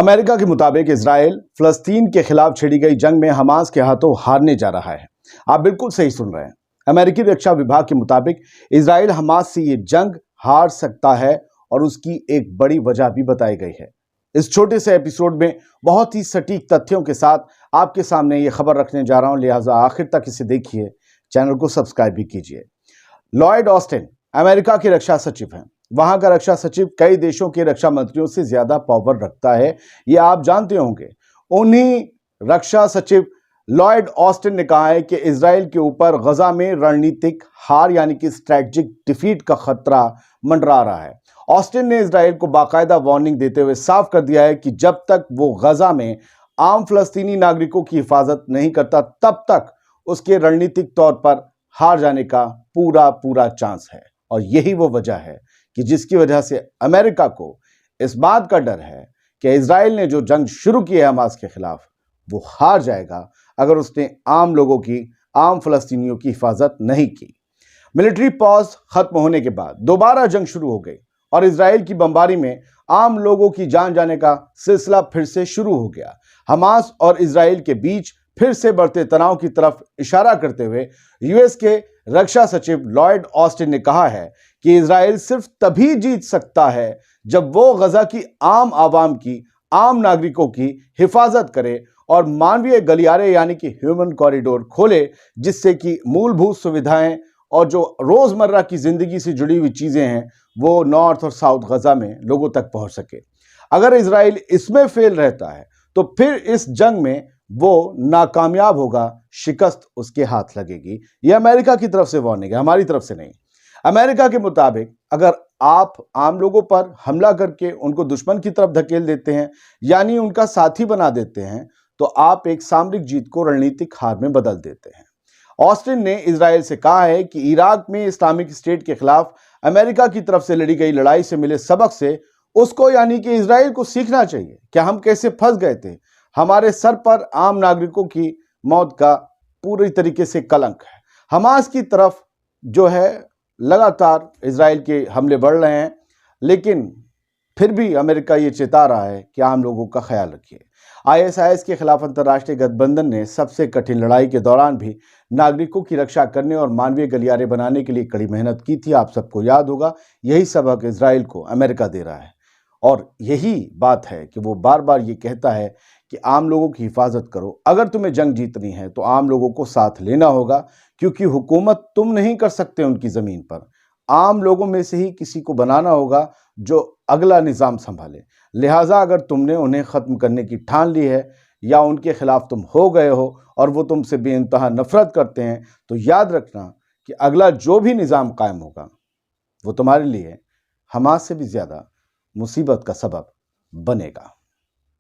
America के मुताबिक Israel फिलिस्तीन के खिलाफ छिड़ी गई जंग में हमास के हाथों हारने जा रहा है। आप बिल्कुल सही सुन रहे हैं। अमेरिकी रक्षा विभाग के मुताबिक इजराइल हमास से ये जंग हार सकता है और उसकी एक बड़ी वजह भी बताई गई है। इस छोटे से एपिसोड में बहुत ही सटीक तथ्यों के साथ आपके सामने ये खबर रखने जा रहा हूं, लिहाजा आखिर तक इसे देखिए, चैनल को सब्सक्राइब भी कीजिए। लॉयड ऑस्टिन अमेरिका के रक्षा सचिव हैं। वहां का रक्षा सचिव कई देशों के रक्षा मंत्रियों से ज्यादा पावर रखता है, ये आप जानते होंगे। उन्हीं रक्षा सचिव लॉयड ऑस्टिन ने कहा है कि इजराइल के ऊपर गजा में रणनीतिक हार यानी कि स्ट्रैटेजिक डिफीट का खतरा मंडरा रहा है। ऑस्टिन ने इजराइल को बाकायदा वार्निंग देते हुए साफ कर दिया है कि जब तक वो गजा में आम फलस्तीनी नागरिकों की हिफाजत नहीं करता, तब तक उसके रणनीतिक तौर पर हार जाने का पूरा चांस है। और यही वो वजह है कि जिसकी वजह से अमेरिका को इस बात का डर है कि इजराइल ने जो जंग शुरू की है हमास के खिलाफ, वो हार जाएगा अगर उसने आम लोगों की, आम फलस्तीनियों की हिफाजत नहीं की। मिलिट्री पॉज खत्म होने के बाद दोबारा जंग शुरू हो गई और इजराइल की बमबारी में आम लोगों की जान जाने का सिलसिला फिर से शुरू हो गया। हमास और इजराइल के बीच फिर से बढ़ते तनाव की तरफ इशारा करते हुए यूएस के रक्षा सचिव लॉयड ऑस्टिन ने कहा है कि इजराइल सिर्फ तभी जीत सकता है जब वो गजा की आम आवाम की, आम नागरिकों की हिफाजत करे और मानवीय गलियारे यानी कि ह्यूमन कॉरिडोर खोले, जिससे कि मूलभूत सुविधाएं और जो रोजमर्रा की जिंदगी से जुड़ी हुई चीजें हैं वो नॉर्थ और साउथ गजा में लोगों तक पहुंच सके। अगर इजराइल इसमें फेल रहता है तो फिर इस जंग में वो नाकामयाब होगा, शिकस्त उसके हाथ लगेगी। यह अमेरिका की तरफ से वार्निंग है, हमारी तरफ से नहीं। अमेरिका के मुताबिक अगर आप आम लोगों पर हमला करके उनको दुश्मन की तरफ धकेल देते हैं यानी उनका साथी बना देते हैं, तो आप एक सामरिक जीत को रणनीतिक हार में बदल देते हैं। ऑस्टिन ने इजराइल से कहा है कि इराक में इस्लामिक स्टेट के खिलाफ अमेरिका की तरफ से लड़ी गई लड़ाई से मिले सबक से उसको यानी कि इजराइल को सीखना चाहिए कि हम कैसे फंस गए थे। हमारे सर पर आम नागरिकों की मौत का पूरी तरीके से कलंक है। हमास की तरफ जो है लगातार इजराइल के हमले बढ़ रहे हैं, लेकिन फिर भी अमेरिका ये चेता रहा है कि आम लोगों का ख्याल रखिए। आईएसआईएस के खिलाफ अंतर्राष्ट्रीय गठबंधन ने सबसे कठिन लड़ाई के दौरान भी नागरिकों की रक्षा करने और मानवीय गलियारे बनाने के लिए कड़ी मेहनत की थी। आप सबको याद होगा, यही सबक इजराइल को अमेरिका दे रहा है और यही बात है कि वो बार बार ये कहता है कि आम लोगों की हिफाजत करो। अगर तुम्हें जंग जीतनी है तो आम लोगों को साथ लेना होगा, क्योंकि हुकूमत तुम नहीं कर सकते उनकी जमीन पर। आम लोगों में से ही किसी को बनाना होगा जो अगला निजाम संभाले। लिहाजा अगर तुमने उन्हें खत्म करने की ठान ली है या उनके खिलाफ तुम हो गए हो और वो तुमसे बेइंतहा नफरत करते हैं, तो याद रखना कि अगला जो भी निजाम कायम होगा वो तुम्हारे लिए हमास से भी ज्यादा मुसीबत का सबब बनेगा।